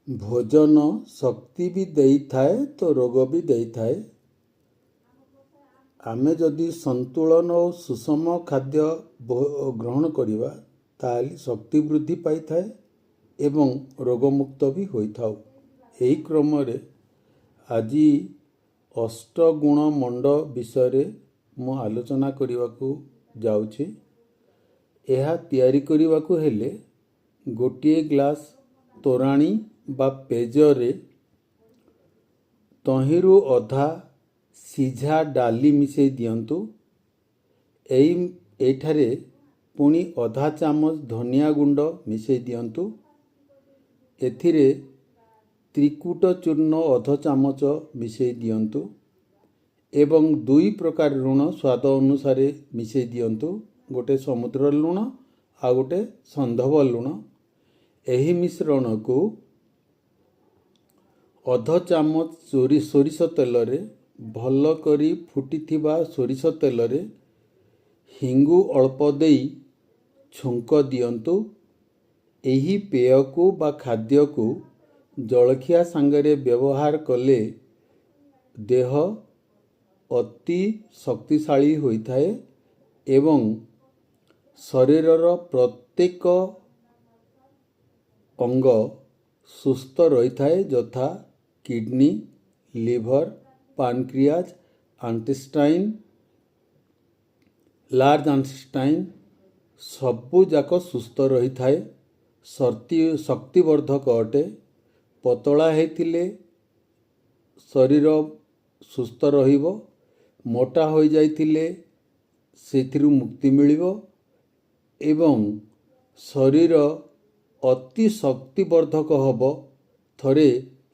भोजन शक्ति भी देइथाए तो रोग भी देइथाए। आमे जदि संतुलन और सुषम खाद्य ग्रहण करिबा ताली शक्ति वृद्धि पाई थाए एवं रोगमुक्त भी होइथाउ। एही क्रम रे आजी अष्टगुण मंड विषय मु आलोचना करिवाकू जाउछि। एहा तैयारी करिवाकू हेले गोटिए ग्लास तोराणी बा पेजरे तहिरु अधा सिझा डाली मिसई दियंतु। एठारे पुणी अधा चामच धनिया गुंड मिसई दियंतु। एथिरे त्रिकुट चूर्ण अध चामच मिसई दियंतु एवं 2 प्रकार लुण स्वाद अनुसार मिसई दियंतु। गोटे समुद्र लुण आ गोटे संधव लुण। एही मिश्रण को अध चामच सोरिष तेल रे भल करी फुटिथिबा सोरिष तेल रे हिंगु अल्प देई छुंक दियंतु। एही पेय को बा खाद्य को जलखिया सांगरे व्यवहार कले देह अति शक्तिशाली होइथाए एवं शरीरर प्रत्येक अंग सुस्थ रहिथाए यथा kidney, liver, pancreas, intestine, large intestine सबु जाक सुस्थ रहिथाए। शक्तिवर्धक अटे। पतला हेतिले शरीर सुस्थ रहिबो। मोटा हो जाइथिले सेथिरु मुक्ति मिलिबो एवं शरीर अति शक्तिवर्धक हब। थरे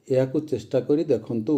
याकु चेष्टा करी देखंतु।